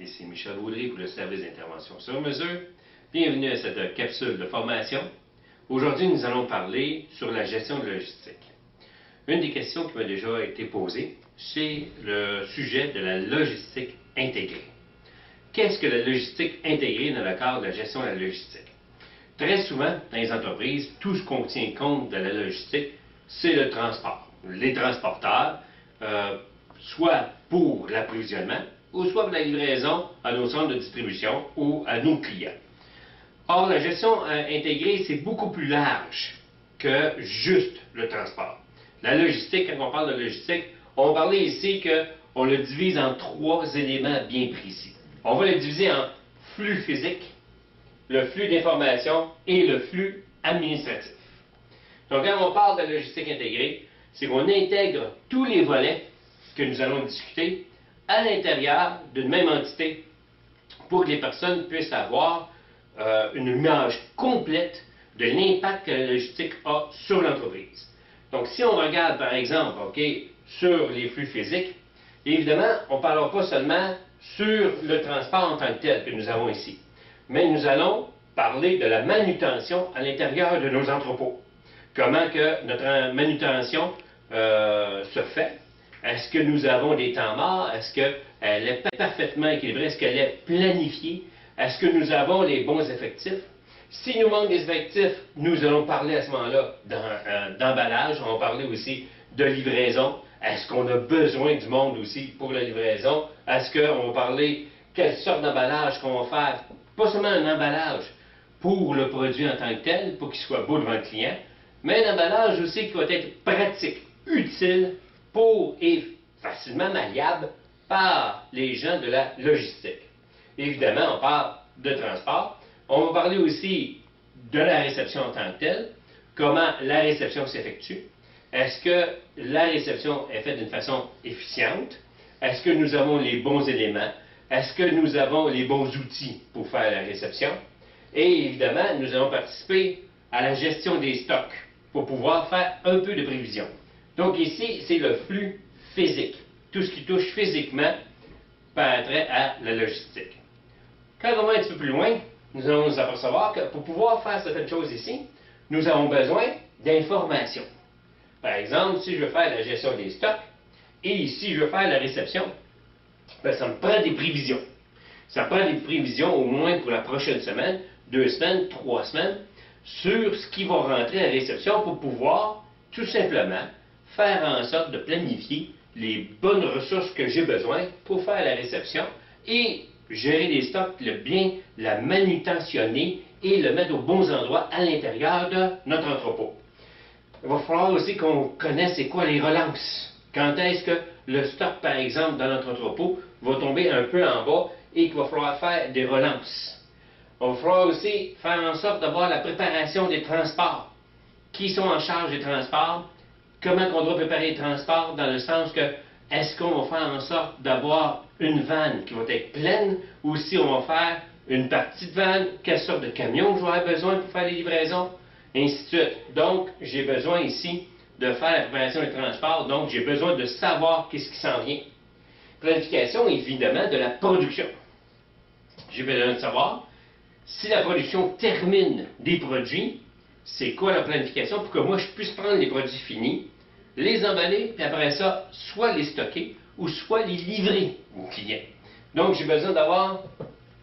Ici Michel Audry pour le service d'intervention sur mesure. Bienvenue à cette capsule de formation. Aujourd'hui, nous allons parler sur la gestion de logistique. Une des questions qui m'a déjà été posée, c'est le sujet de la logistique intégrée. Qu'est-ce que la logistique intégrée dans le cadre de la gestion de la logistique? Très souvent, dans les entreprises, tout ce qu'on tient compte de la logistique, c'est le transport. Les transporteurs, soit pour l'approvisionnement, ou soit pour la livraison à nos centres de distribution ou à nos clients. Or, la gestion intégrée, c'est beaucoup plus large que juste le transport. La logistique, quand on parle de logistique, on va parler ici qu'on le divise en trois éléments bien précis. On va le diviser en flux physique, le flux d'information et le flux administratif. Donc, quand on parle de la logistique intégrée, c'est qu'on intègre tous les volets que nous allons discuter à l'intérieur d'une même entité pour que les personnes puissent avoir une image complète de l'impact que la logistique a sur l'entreprise. Donc, si on regarde, par exemple, sur les flux physiques, évidemment, on ne parlera pas seulement sur le transport en tant que tel que nous avons ici, mais nous allons parler de la manutention à l'intérieur de nos entrepôts. Comment que notre manutention se fait. Est-ce que nous avons des temps morts? Est-ce qu'elle est parfaitement équilibrée? Est-ce qu'elle est planifiée? Est-ce que nous avons les bons effectifs? S'il nous manque des effectifs, nous allons parler à ce moment-là d'emballage. On va parler aussi de livraison. Est-ce qu'on a besoin du monde aussi pour la livraison? Est-ce qu'on va parler quelle sorte d'emballage qu'on va faire? Pas seulement un emballage pour le produit en tant que tel, pour qu'il soit beau devant le client, mais un emballage aussi qui va être pratique, utile, et facilement malliable par les gens de la logistique. Évidemment, on parle de transport. On va parler aussi de la réception en tant que telle, comment la réception s'effectue. Est-ce que la réception est faite d'une façon efficiente? Est-ce que nous avons les bons éléments? Est-ce que nous avons les bons outils pour faire la réception? Et évidemment, nous allons participer à la gestion des stocks pour pouvoir faire un peu de prévision. Donc ici, c'est le flux physique. Tout ce qui touche physiquement par trait à la logistique. Quand on va un petit peu plus loin, nous allons nous apercevoir que pour pouvoir faire certaines choses ici, nous avons besoin d'informations. Par exemple, si je veux faire la gestion des stocks, et ici je veux faire la réception, bien, ça me prend des prévisions. Ça me prend des prévisions au moins pour la prochaine semaine, 2 semaines, 3 semaines, sur ce qui va rentrer à la réception pour pouvoir tout simplement faire en sorte de planifier les bonnes ressources que j'ai besoin pour faire la réception et gérer les stocks, le bien la manutentionner et le mettre aux bons endroits à l'intérieur de notre entrepôt. Il va falloir aussi qu'on connaisse c'est quoi les relances. Quand est-ce que le stock, par exemple, dans notre entrepôt va tomber un peu en bas et qu'il va falloir faire des relances. Il va falloir aussi faire en sorte d'avoir la préparation des transports. Qui sont en charge des transports? Comment on doit préparer les transports dans le sens que est-ce qu'on va faire en sorte d'avoir une vanne qui va être pleine ou si on va faire une partie de vanne, quelle sorte de camion je vais avoir besoin pour faire les livraisons, et ainsi de suite. Donc, j'ai besoin ici de faire la préparation des transports, donc j'ai besoin de savoir qu'est-ce qui s'en vient. Planification, évidemment, de la production. J'ai besoin de savoir si la production termine des produits, c'est quoi la planification pour que moi je puisse prendre les produits finis, les emballer, puis après ça, soit les stocker ou soit les livrer aux clients. Donc, j'ai besoin d'avoir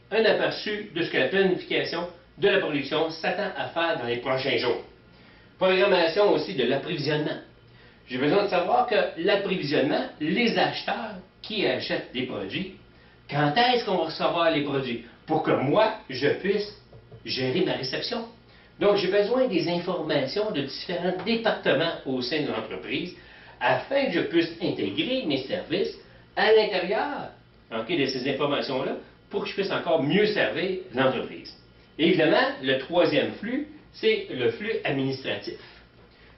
un aperçu de ce que la planification de la production s'attend à faire dans les prochains jours. Programmation aussi de l'approvisionnement. J'ai besoin de savoir que l'approvisionnement, les acheteurs qui achètent des produits, quand est-ce qu'on va recevoir les produits pour que moi, je puisse gérer ma réception. Donc, j'ai besoin des informations de différents départements au sein de l'entreprise afin que je puisse intégrer mes services à l'intérieur de ces informations-là pour que je puisse encore mieux servir l'entreprise. Évidemment, le troisième flux, c'est le flux administratif.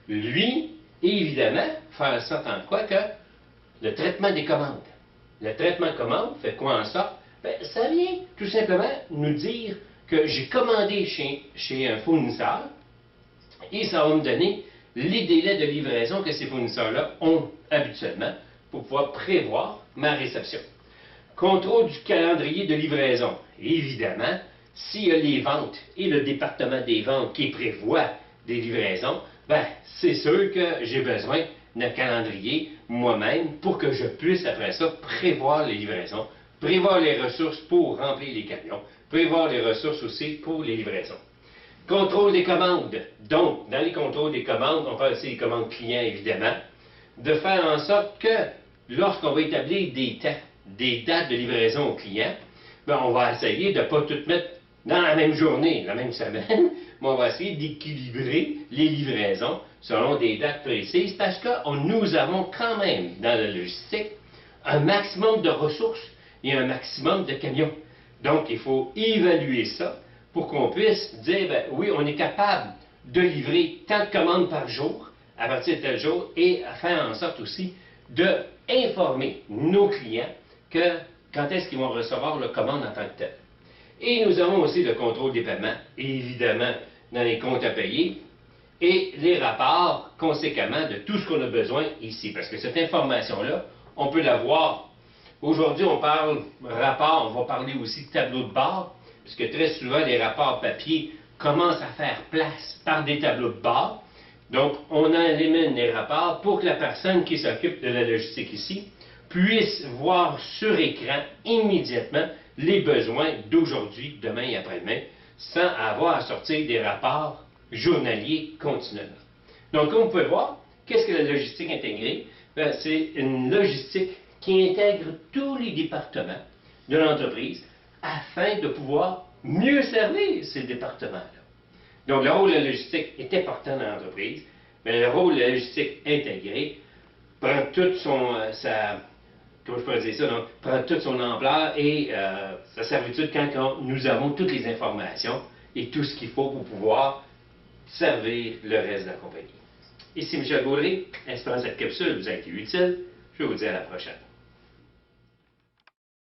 Lui, évidemment, faire en sorte en quoi que le traitement des commandes. Le traitement de commandes fait quoi en sorte? Bien, ça vient tout simplement nous dire que j'ai commandé chez un fournisseur et ça va me donner les délais de livraison que ces fournisseurs-là ont habituellement pour pouvoir prévoir ma réception. Contrôle du calendrier de livraison. Évidemment, s'il y a les ventes et le département des ventes qui prévoit des livraisons, ben, c'est sûr que j'ai besoin d'un calendrier moi-même pour que je puisse, après ça, prévoir les livraisons, prévoir les ressources pour remplir les camions, prévoir les ressources aussi pour les livraisons. Contrôle des commandes. Donc, dans les contrôles des commandes, on parle aussi des commandes clients, évidemment, de faire en sorte que lorsqu'on va établir des dates de livraison aux clients, ben, on va essayer de ne pas tout mettre dans la même journée, la même semaine, mais on va essayer d'équilibrer les livraisons selon des dates précises parce que nous avons quand même dans la logistique un maximum de ressources et un maximum de camions. Donc, il faut évaluer ça pour qu'on puisse dire, ben, oui, on est capable de livrer tant de commandes par jour à partir de tel jour et faire en sorte aussi d'informer nos clients que quand est-ce qu'ils vont recevoir la commande en tant que telle. Et nous avons aussi le contrôle des paiements, évidemment, dans les comptes à payer, et les rapports, conséquemment, de tout ce qu'on a besoin ici. Parce que cette information-là, on peut la voir. Aujourd'hui, on parle rapport, on va parler aussi de tableau de bord, puisque très souvent, les rapports papier commencent à faire place par des tableaux de bord. Donc, on en élimine les rapports pour que la personne qui s'occupe de la logistique ici puisse voir sur écran immédiatement les besoins d'aujourd'hui, demain et après-demain, sans avoir à sortir des rapports journaliers continuellement. Donc, comme vous pouvez voir, qu'est-ce que la logistique intégrée? C'est une logistique qui intègre tous les départements de l'entreprise afin de pouvoir mieux servir ces départements-là. Donc, le rôle de la logistique est important dans l'entreprise, mais le rôle de la logistique intégrée prend toute comment je pourrais dire ça, donc, prend toute son ampleur et sa servitude quand nous avons toutes les informations et tout ce qu'il faut pour pouvoir servir le reste de la compagnie. Ici Michel Gaudry, espérant que cette capsule vous a été utile. Je vous dis à la prochaine.